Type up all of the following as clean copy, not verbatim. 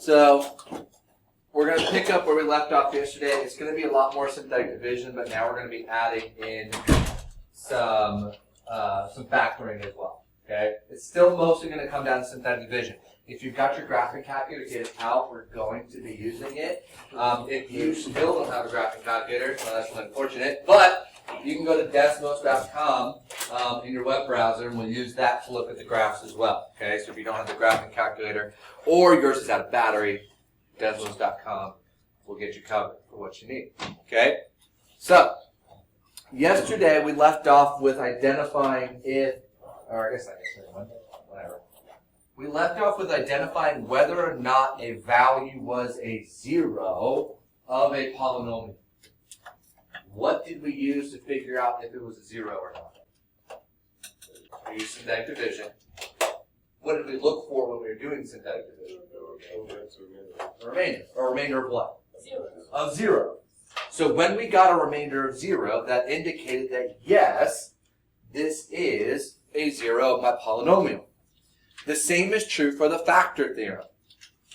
So we're going to pick up where we left off yesterday. It's going to be a lot more synthetic division, but now we're going to be adding in some factoring as well. Okay, it's still mostly going to come down to synthetic division. If you've got your graphing calculator, get it out. We're going to be using it. If you still don't have a graphing calculator, well, that's unfortunate. But you can go to desmos.com in your web browser, and we'll use that to look at the graphs as well. Okay, so if you don't have the graphing calculator, or yours is out of battery, desmos.com will get you covered for what you need. Okay, so yesterday we left off with identifying if, or I guess whatever. We left off with identifying whether or not a value was a zero of a polynomial. What did we use to figure out if it was a zero or not? We used synthetic division. What did we look for when we were doing synthetic division? A remainder. A remainder of what? Zero. Of zero. So when we got a remainder of zero, that indicated that yes, this is a zero of my polynomial. The same is true for the factor theorem.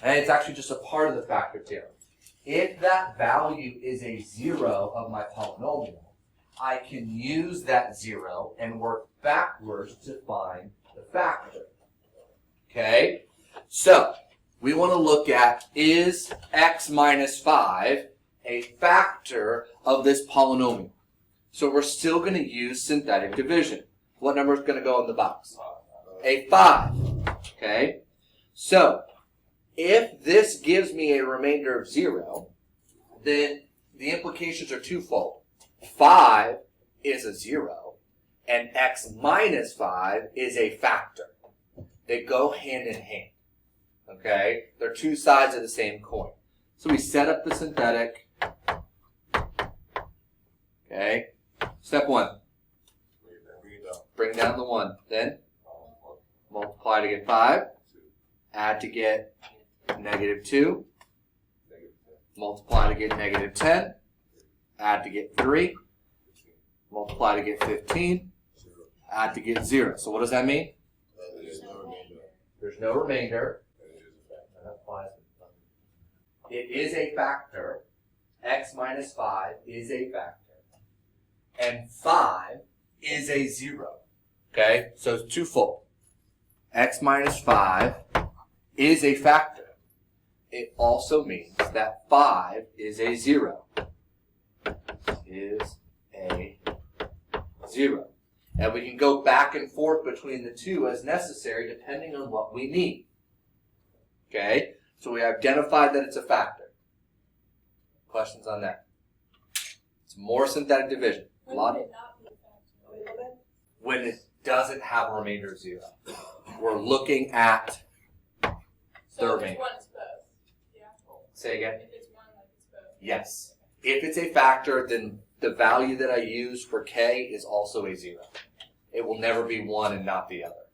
And it's actually just a part of the factor theorem. If that value is a zero of my polynomial, I can use that zero and work backwards to find the factor. Okay? So, we want to look at, is x minus 5 a factor of this polynomial? So we're still going to use synthetic division. What number is going to go in the box? A 5. Okay? So, if this gives me a remainder of 0, then the implications are twofold. 5 is a 0, and x minus 5 is a factor. They go hand in hand. Okay? They're two sides of the same coin. So we set up the synthetic. Okay? Step 1. Bring down the 1. Then multiply to get 5. Add to get negative 2. Multiply to get negative 10. Add to get 3. Multiply to get 15. Add to get 0. So what does that mean? There's no remainder. It is a factor. X minus 5 is a factor. And 5 is a 0. Okay? So it's twofold. X minus 5 is a factor. It also means that 5 is a 0. Is a 0. And we can go back and forth between the two as necessary depending on what we need. Okay? So we identified that it's a factor. Questions on that? It's more synthetic division. When would it not be a factor? When it doesn't have a remainder of 0. We're looking at the So if remainder. it's one, it's both. Yeah. Say again? If it's one, like it's both. Yes. If it's a factor, then the value that I use for k is also a 0. It will never be 1 and not the other.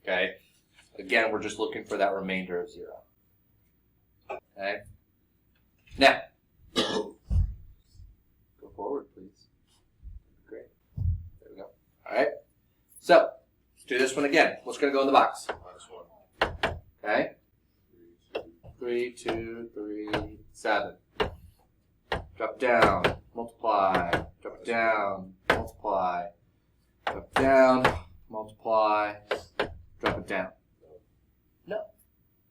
Okay? Again, we're just looking for that remainder of 0. Okay? Now, go forward, please. Great. There we go. All right? So, let's do this one again. What's going to go in the box? Okay? 3, 2, 3, 7. Drop down, multiply, drop down, multiply, drop down, multiply, drop it down. No,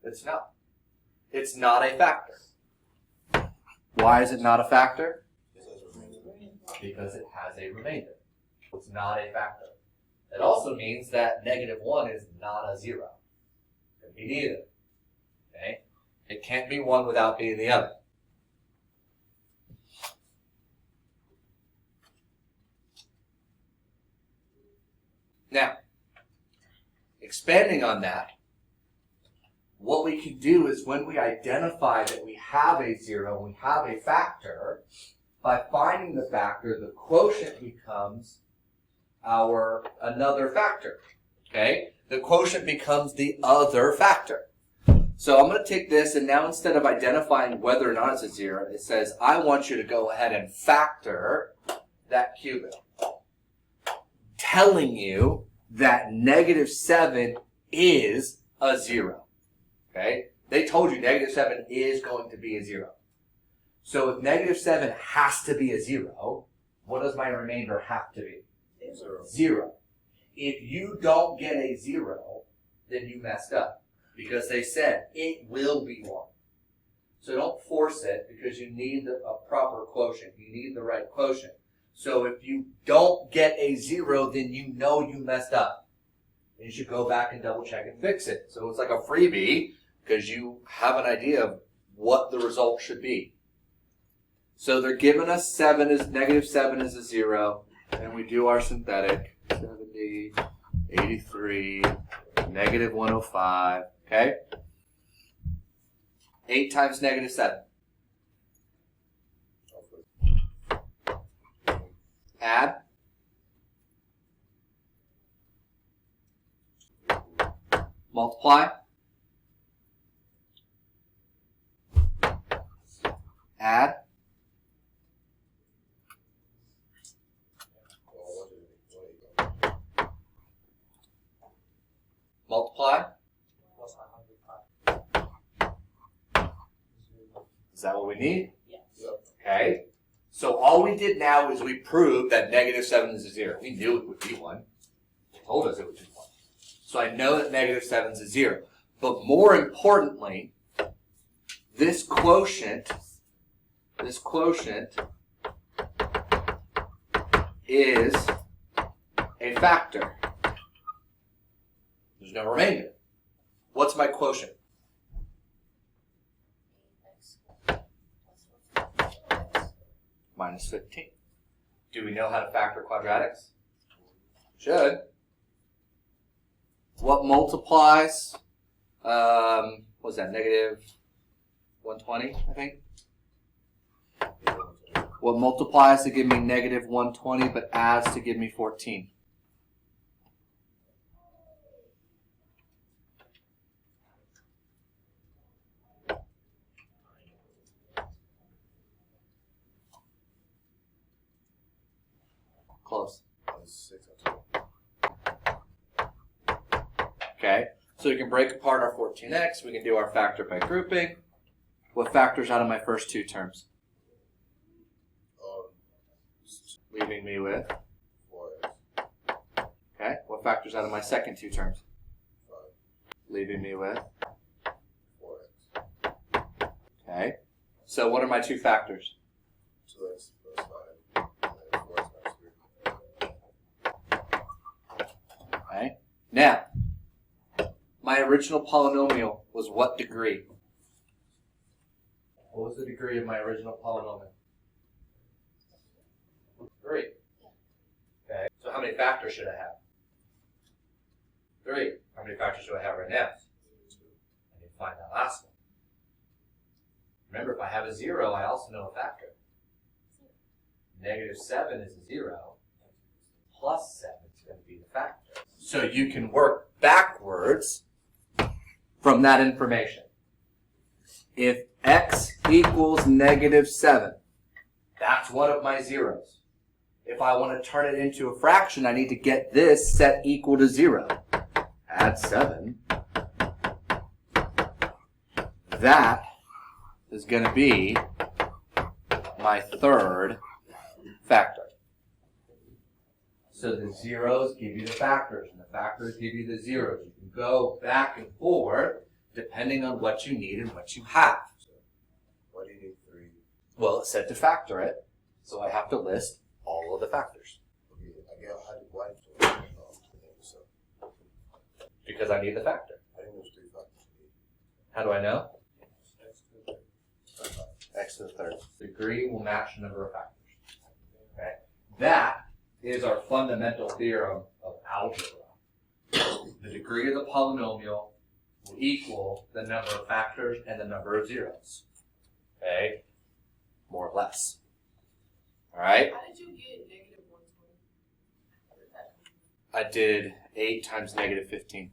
it's not. It's not a factor. Why is it not a factor? Because it has a remainder. It's not a factor. It also means that negative 1 is not a 0. It can be neither. Okay? It can't be one without being the other. Now, expanding on that, what we can do is when we identify that we have a 0, we have a factor, by finding the factor, the quotient becomes our another factor. Okay? The quotient becomes the other factor. So I'm going to take this, and now instead of identifying whether or not it's a 0, it says, I want you to go ahead and factor that cubic. Telling you that negative 7 is a 0. Okay? They told you negative 7 is going to be a 0. So if negative 7 has to be a 0, what does my remainder have to be? 0. If you don't get a 0, then you messed up. Because they said it will be 1. So don't force it because you need a proper quotient. You need the right quotient. So if you don't get a 0, then you know you messed up. You should go back and double check and fix it. So it's like a freebie because you have an idea of what the result should be. So they're giving us 7 is negative 7 is a 0. And we do our synthetic. 70, 83, negative 105. Okay? 8 times negative 7. Add. Multiply. Add. Multiply. Is that what we need? Yes. Okay. So all we did now is we proved that negative 7 is a 0. We knew it would be 1. They told us it would be 1. So I know that negative 7 is a 0. But more importantly, this quotient is a factor. There's no remainder. What's my quotient? Minus 15. Do we know how to factor quadratics? Should. What multiplies? What was that? Negative 120, I think. What multiplies to give me negative 120 but adds to give me 14? Close. Okay, so we can break apart our 14x. We can do our factor by grouping. What factors out of my first two terms? Leaving me with? 4x. Okay, what factors out of my second two terms? 5. Leaving me with? 4x. Okay, so what are my two factors? 2x plus 5. And then 4x minus 3. Okay, now, my original polynomial was what degree? What was the degree of my original polynomial? 3. Okay, so how many factors should I have? 3. How many factors do I have right now? I need to find that last one. Remember, if I have a 0, I also know a factor. Negative 7 is a 0. Plus 7 is going to be the factor. So you can work backwards from that information. If x equals negative 7, that's one of my zeros. If I want to turn it into a fraction, I need to get this set equal to 0. Add 7. That is going to be my third factor. So the zeros give you the factors, and the factors give you the zeros. You can go back and forth depending on what you need and what you have. Why do you need 3? Well, it said to factor it, so I have to list all of the factors. Okay, I get how did why so Because I need the factor. I think there's 3 factors. How do I know? X X to the third. Degree will match the number of factors. Okay? That is our fundamental theorem of algebra. The degree of the polynomial will equal the number of factors and the number of zeros. Okay? More or less. Alright? How did you get negative 120? I did 8 times negative 15.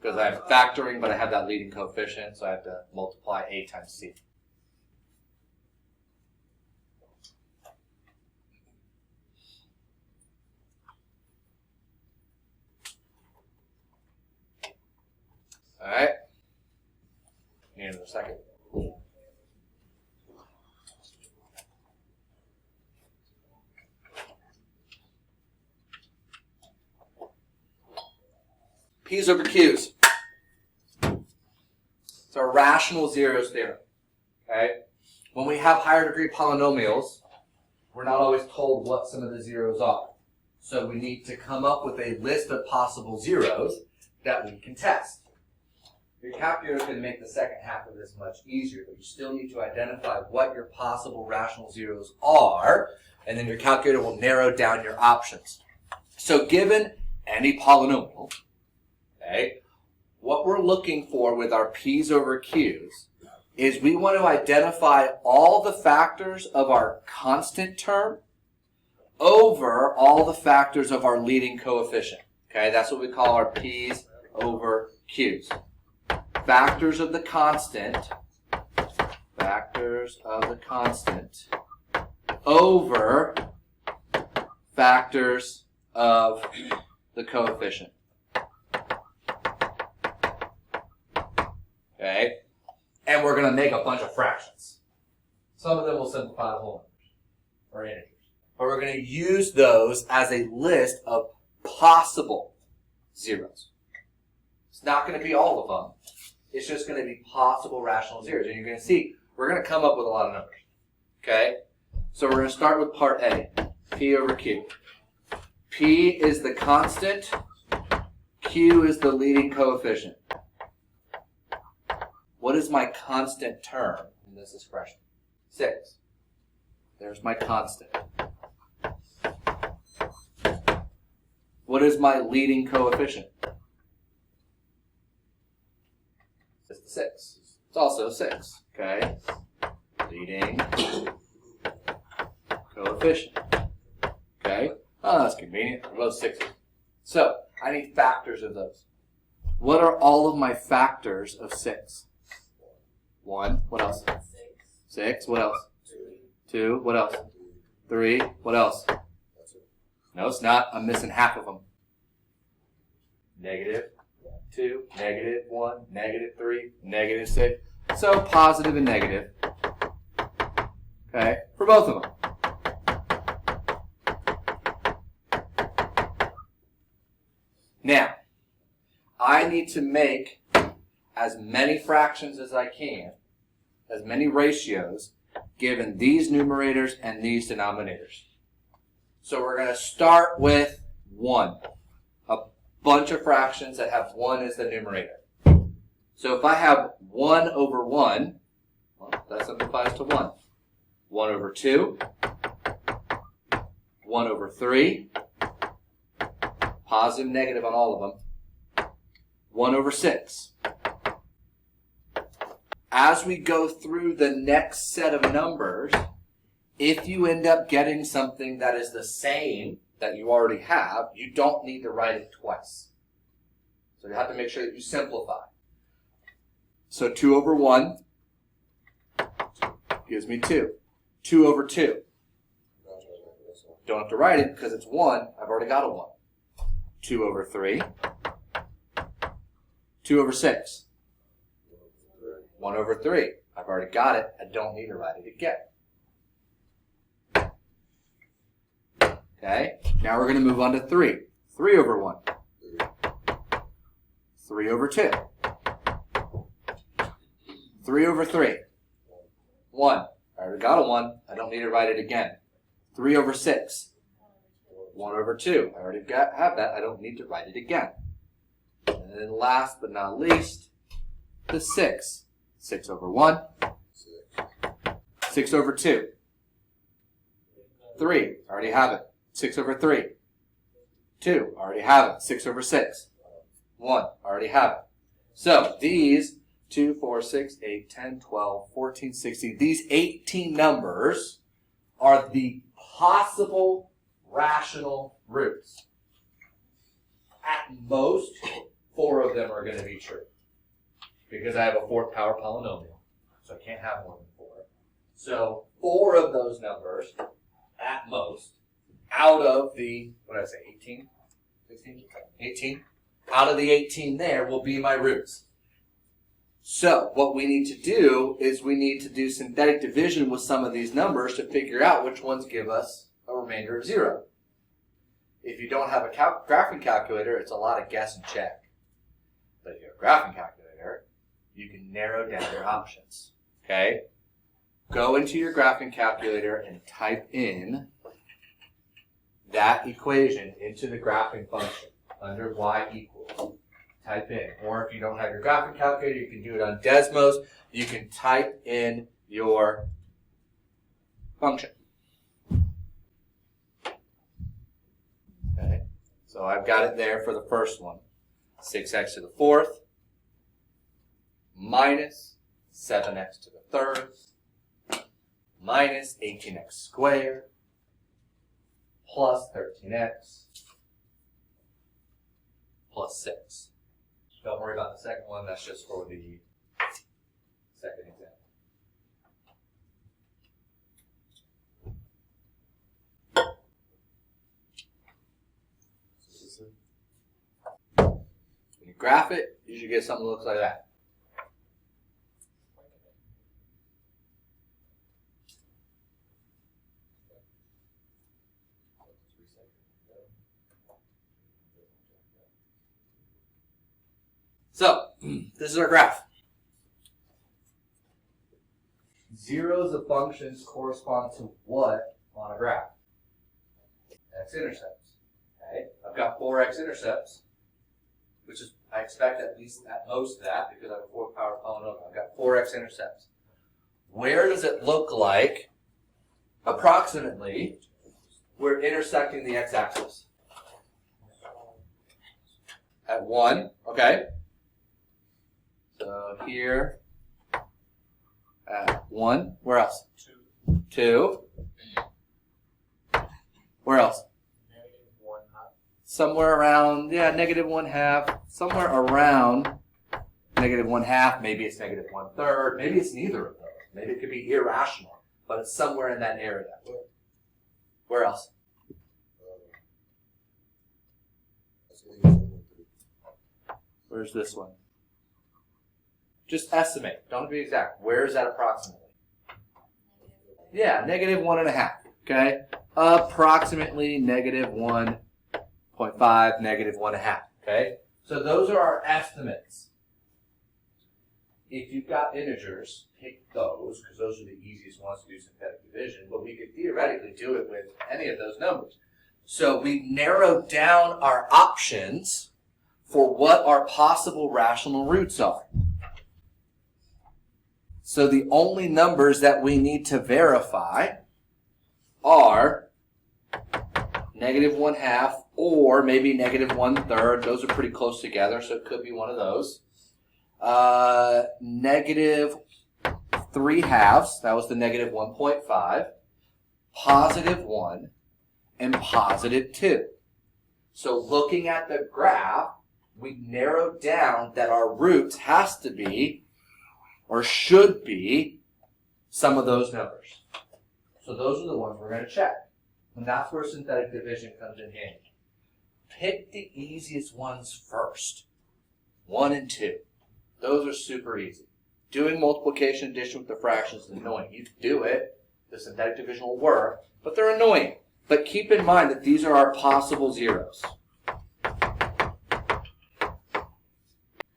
Because I'm factoring, but I have that leading coefficient, so I have to multiply 8 times c. Alright? second. P's over Q's. It's our rational zeros theorem. Okay? When we have higher degree polynomials, we're not always told what some of the zeros are. So we need to come up with a list of possible zeros that we can test. Your calculator can make the second half of this much easier, but you still need to identify what your possible rational zeros are, and then your calculator will narrow down your options. So given any polynomial, okay, what we're looking for with our P's over Q's is we want to identify all the factors of our constant term over all the factors of our leading coefficient. Okay, that's what we call our P's over Q's. Factors of the constant over factors of the coefficient. Okay? And we're going to make a bunch of fractions. Some of them will simplify to whole numbers or integers. But we're going to use those as a list of possible zeros. It's not going to be all of them. It's just going to be possible rational zeros. And you're going to see, we're going to come up with a lot of numbers. Okay? So we're going to start with part A, P over Q. P is the constant. Q is the leading coefficient. What is my constant term in this expression? 6. There's my constant. What is my leading coefficient? It's 6. It's also 6. Okay? Leading coefficient. Okay? Oh, that's convenient. They're both 6. So, I need factors of those. What are all of my factors of 6? 1. What else? 6. What else? 2. What else? 3. What else? No, it's not. I'm missing half of them. -2, -1, -3, -6. So positive and negative. Okay, for both of them. Now, I need to make as many fractions as I can, as many ratios, given these numerators and these denominators. So we're going to start with 1. A bunch of fractions that have 1 as the numerator. So if I have 1 over 1, well, that simplifies to 1. 1 over 2. 1 over 3. Positive, negative on all of them. 1 over 6. As we go through the next set of numbers, if you end up getting something that is the same that you already have, you don't need to write it twice. So you have to make sure that you simplify. So 2 over 1 gives me 2. 2 over 2. Don't have to write it because it's 1. I've already got a 1. 2 over 3. 2 over 6. 1 over 3. I've already got it. I don't need to write it again. Okay, now we're going to move on to 3. 3 over 1. 3 over 2. 3 over 3. 1. I already got a 1. I don't need to write it again. 3 over 6. 1 over 2. I already have that. I don't need to write it again. And then last but not least, the 6. 6 over 1. 6 over 2. 3. I already have it. 6 over 3. 2. I already have it. 6 over 6. 1. I already have it. So these 2, 4, 6, 8, 10, 12, 14, 16, these 18 numbers are the possible rational roots. At most, 4 of them are going to be true. Because I have a 4th power polynomial. So I can't have more than 4. So 4 of those numbers, at most, out of the, what did I say, 18? 16? 18? Out of the 18 there will be my roots. So what we need to do is we need to do synthetic division with some of these numbers to figure out which ones give us a remainder of 0. If you don't have a graphing calculator, it's a lot of guess and check. But if you have a graphing calculator, you can narrow down your options. Okay? Go into your graphing calculator and type in that equation into the graphing function under y equals. Type in. Or if you don't have your graphing calculator, you can do it on Desmos. You can type in your function. Okay? So I've got it there for the first one. 6x to the 4th minus 7x to the 3rd minus 18x squared plus 13x plus 6. Don't worry about the second one, that's just for the second example. When you graph it, you should get something that looks like that. So, this is our graph. Zeros of functions correspond to what on a graph? X-intercepts. Okay, I've got 4 x-intercepts, which is, I expect at least at most that because I have a 4th power polynomial. I've got 4 x-intercepts. Where does it look like, approximately, we're intersecting the x-axis? At 1, okay? So here, at 1, where else? 2. Where else? Somewhere around, yeah, -1/2. Somewhere around -1/2. Maybe it's -1/3. Maybe it's neither of those. Maybe it could be irrational, but it's somewhere in that area. Where else? Where's this one? Just estimate. Don't be exact. Where is that approximately? Yeah, -1.5. Okay? Approximately -1.5, -1.5. Okay? So those are our estimates. If you've got integers, pick those, because those are the easiest ones to do synthetic division, but we could theoretically do it with any of those numbers. So we've narrowed down our options for what our possible rational roots are. So the only numbers that we need to verify are -1/2 or maybe -1/3. Those are pretty close together, so it could be one of those. -3/2, that was the -1.5, +1, and +2. So looking at the graph, we narrowed down that our roots has to be or should be some of those numbers. So those are the ones we're going to check. And that's where synthetic division comes in handy. Pick the easiest ones first. 1 and 2. Those are super easy. Doing multiplication addition with the fractions is annoying. You do it, the synthetic division will work, but they're annoying. But keep in mind that these are our possible zeros.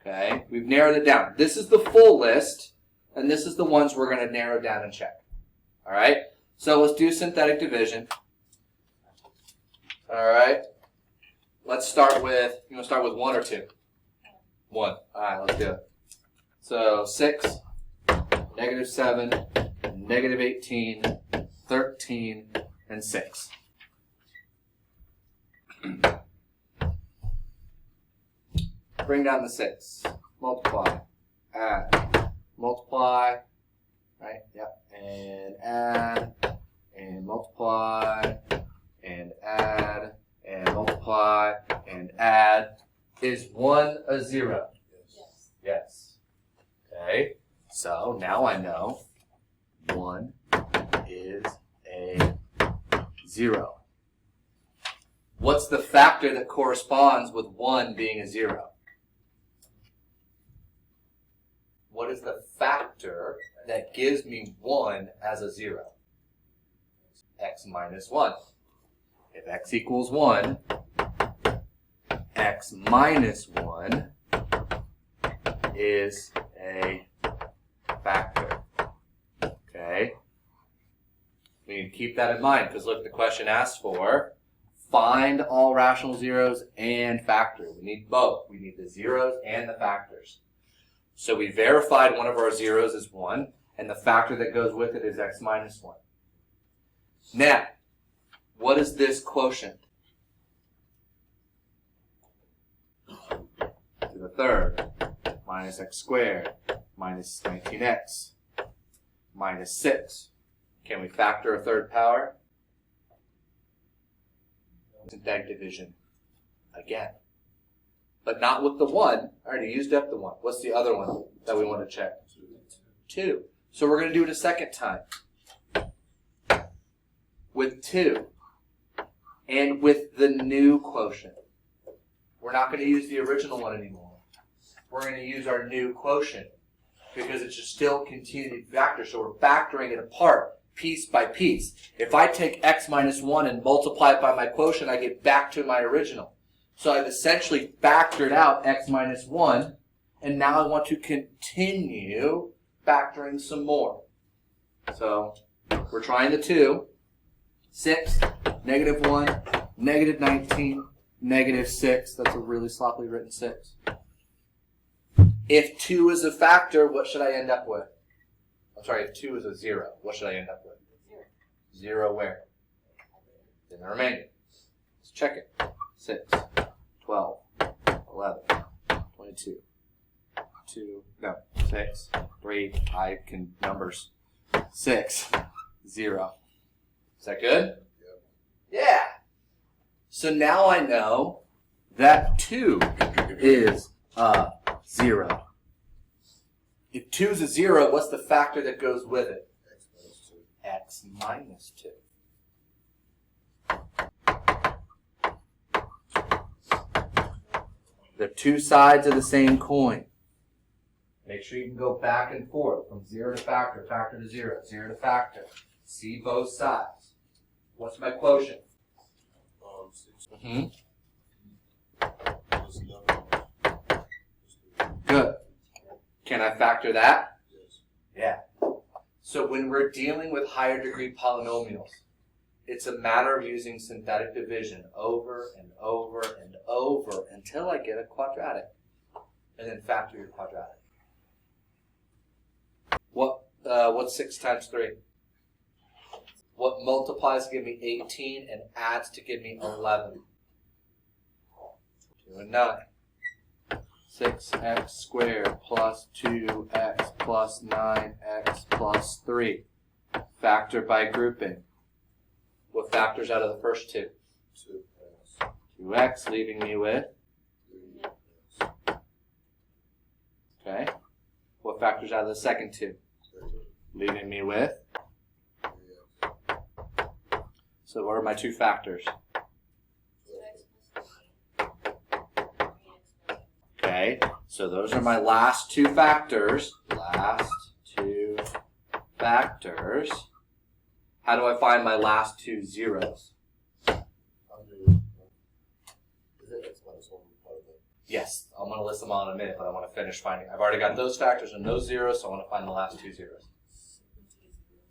Okay, we've narrowed it down. This is the full list, and this is the ones we're going to narrow down and check. All right, so let's do synthetic division. All right, let's start with, you want to start with 1 or 2? 1. All right, let's do it. So 6, -7, -18, 13, and 6. Bring down the 6. Multiply. Add. Multiply. Right? Yep. And add. And multiply. And add. And multiply. And add. Is 1 a 0? Yes. Yes. Okay. So now I know 1 is a 0. What's the factor that corresponds with 1 being a 0? What is the factor that gives me 1 as a 0? X minus 1. If x equals 1, x minus 1 is a factor. Okay? We need to keep that in mind because look, the question asks for find all rational zeros and factors. We need both. We need the zeros and the factors. So we verified one of our zeros is 1, and the factor that goes with it is x minus 1. Now, what is this quotient? To the third, minus x squared, minus 19x, minus 6. Can we factor a third power? Synthetic division again. But not with the 1. I already used up the 1. What's the other one that we want to check? 2. So we're going to do it a second time. With 2. And with the new quotient. We're not going to use the original one anymore. We're going to use our new quotient because it's just still continued factor. So we're factoring it apart piece by piece. If I take x minus 1 and multiply it by my quotient, I get back to my original. So I've essentially factored out x minus 1, and now I want to continue factoring some more. So we're trying the 2. 6, negative 1, negative 19, negative 6. That's a really sloppily written 6. If 2 is a factor, what should I end up with? I'm sorry, if 2 is a 0, what should I end up with? 0 where? In the remainder. Let's check it. 6, 12, 11, 22, 6, 3, I can numbers. 6, 0. Is that good? Yeah. So now I know that 2 is a 0. If 2 is a 0, what's the factor that goes with it? X minus 2. They're two sides of the same coin. Make sure you can go back and forth from 0 to factor, factor to 0, 0 to factor. See both sides. What's my quotient? 6. Good. Can I factor that? Yes. Yeah. So when we're dealing with higher degree polynomials, it's a matter of using synthetic division over and over and over until I get a quadratic. And then factor your quadratic. What's 6 times 3? What multiplies to give me 18 and adds to give me 11? 2 and 9. 6x squared plus 2x plus 9x plus 3. Factor by grouping. What factors out of the first two? 2x, leaving me with? 3x. Okay. What factors out of the second two? Leaving me with? 3x. So what are my two factors? Okay, so those are my last two factors. Last two factors. How do I find my last two zeros? Yes, I'm going to list them all in a minute, but I want to finish finding. I've already got those factors and those zeros, so I want to find the last two zeros.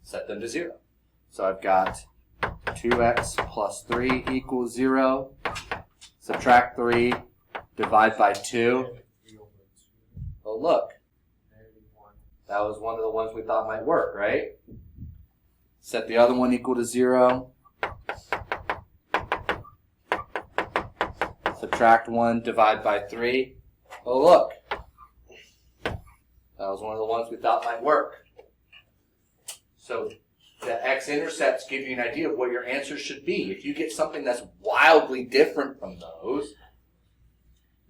Set them to 0. So I've got 2x plus 3 equals 0. Subtract 3. Divide by 2. Oh, look. That was one of the ones we thought might work, right? Set the other one equal to 0. Subtract 1, divide by 3. Oh, look. That was one of the ones we thought might work. So the x-intercepts give you an idea of what your answer should be. If you get something that's wildly different from those,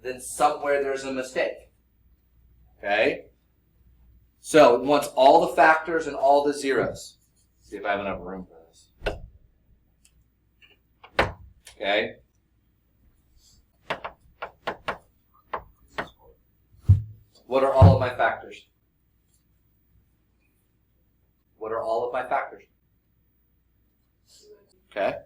then somewhere there's a mistake. Okay? So it wants all the factors and all the zeros. See if I have enough room for this. Okay? What are all of my factors? What are all of my factors? Okay.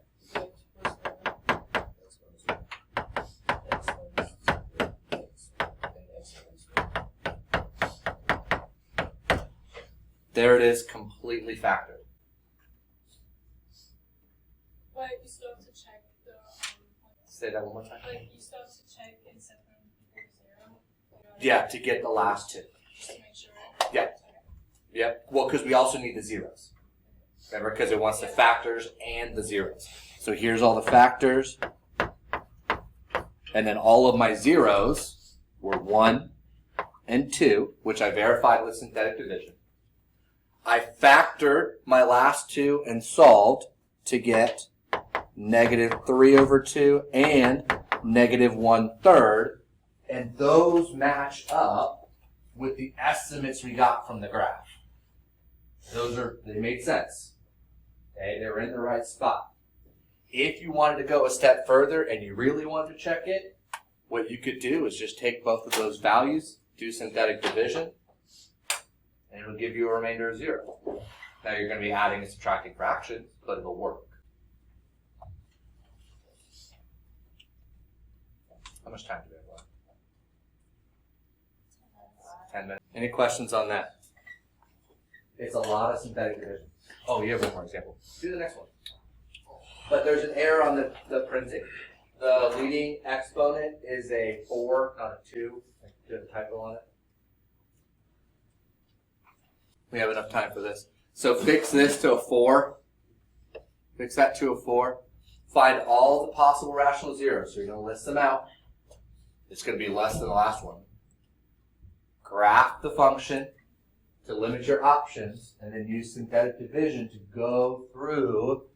There it is, completely factored. But you still have to check the, Say that one more time. like, you still have to check and set them equal to 0. Yeah, to get the last two. Just to make sure. Yeah. Okay. Yep. Well, because we also need the zeros. Remember, because it wants the factors and the zeros. So here's all the factors. And then all of my zeros were 1 and 2, which I verified with synthetic division. I factored my last two and solved to get -3/2 and -1/3. And those match up with the estimates we got from the graph. They made sense. Okay, they were in the right spot. If you wanted to go a step further and you really wanted to check it, what you could do is just take both of those values, do synthetic division, and it'll give you a remainder of 0. Now you're going to be adding and subtracting fractions, but it'll work. How much time do we have left? 10 minutes. Any questions on that? It's a lot of synthetic division. Oh, you have one more example. Do the next one. But there's an error on the printing. The leading exponent is a 4, not a 2. There's a typo on it. We have enough time for this. So fix this to a 4. Fix that to a 4. Find all the possible rational zeros. So you're going to list them out. It's going to be less than the last one. Graph the function to limit your options, and then use synthetic division to go through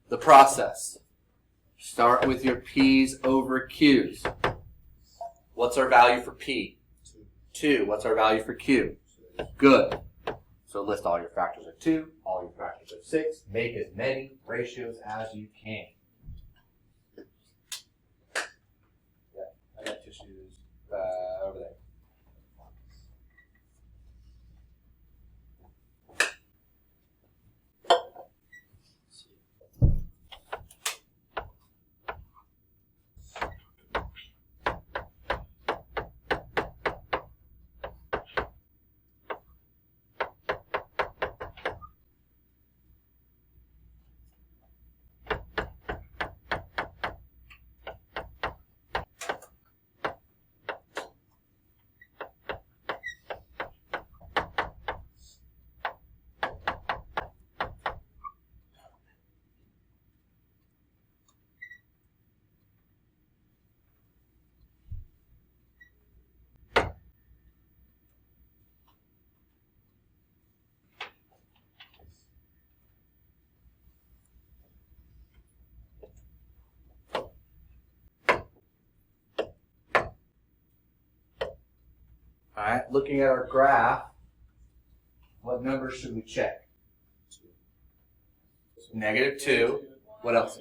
the process. Start with your P's over Q's. What's our value for P? 2. What's our value for Q? Good. So list all your factors of 2, all your factors of 6. Make as many ratios as you can. Yeah, I got tissues over there. All right, looking at our graph, what numbers should we check? -2. What else?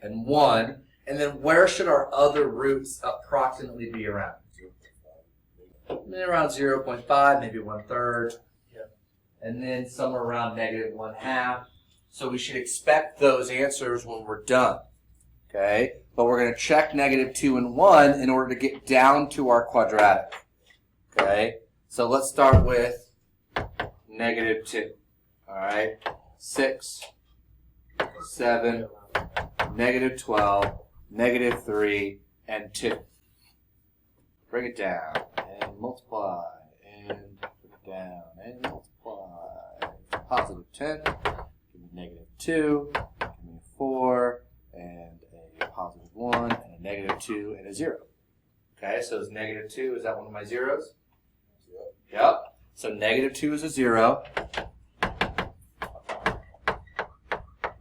And 1. And then where should our other roots approximately be around? Maybe around 0.5, maybe 1/3. And then somewhere around -1/2. So we should expect those answers when we're done. Okay? But we're going to check -2 and 1 in order to get down to our quadratic. Okay? So let's start with -2. All right? 6, 7, -12, -3, and 2. Bring it down and multiply and bring it down and multiply. +10, give me -2, give me 4, and a +1, and a -2, and a 0. Okay, so it's -2. Is that one of my zeros? Yep. So -2 is a 0.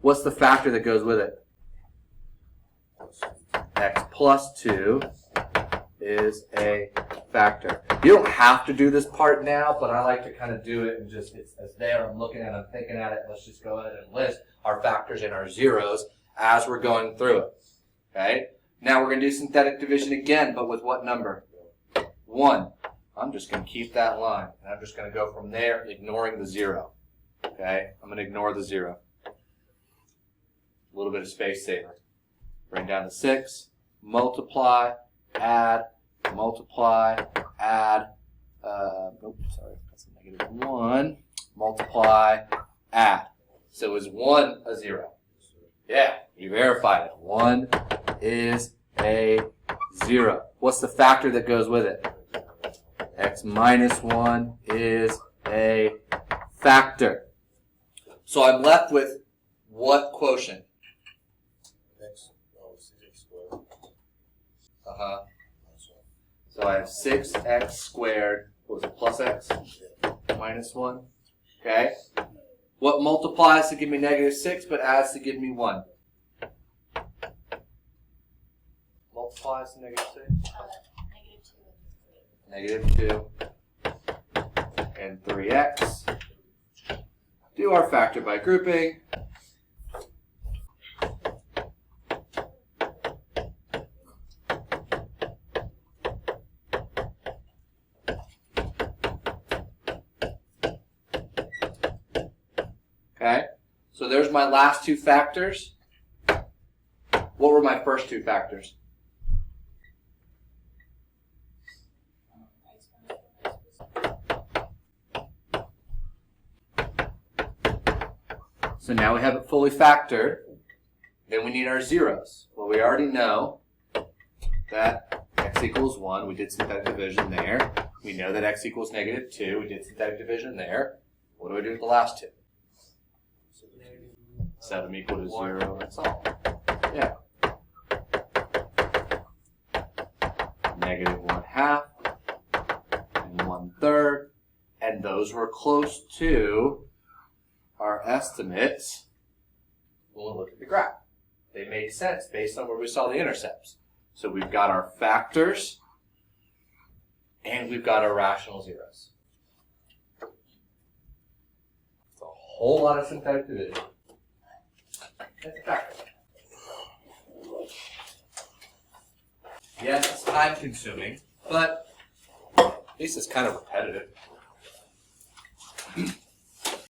What's the factor that goes with it? X plus 2 is a factor. You don't have to do this part now, but I like to kind of do it and just, it's there, I'm looking at it, I'm thinking at it. Let's just go ahead and list our factors and our zeros as we're going through it. Okay? Now we're going to do synthetic division again, but with what number? 1. I'm just going to keep that line, and I'm just going to go from there, ignoring the 0. Okay, I'm going to ignore the 0. A little bit of space saver. Bring down to 6, multiply, add, multiply, add, that's a -1, multiply, add. So is 1 a 0? Yeah, you verified it. 1 is a 0. What's the factor that goes with it? X minus 1 is a factor. So I'm left with what quotient? X, no, it's 6x squared. Uh-huh. So I have 6x squared, what was it, plus x? Minus 1. Okay. What multiplies to give me -6 but adds to give me 1? Multiplies to -6? -2 and 3x. Do our factor by grouping. Okay, so there's my last two factors. What were my first two factors? So now we have it fully factored. Then we need our zeros. Well, we already know that x equals 1. We did synthetic division there. We know that x equals -2. We did synthetic division there. What do I do with the last two? 7 equal to 0. That's all. Yeah. -1/2 and 1/3. And those were close to our estimates when we look at the graph. They made sense based on where we saw the intercepts. So we've got our factors and we've got our rational zeros. It's a whole lot of synthetic division. That's a factor. Yes, it's time consuming, but at least it's kind of repetitive.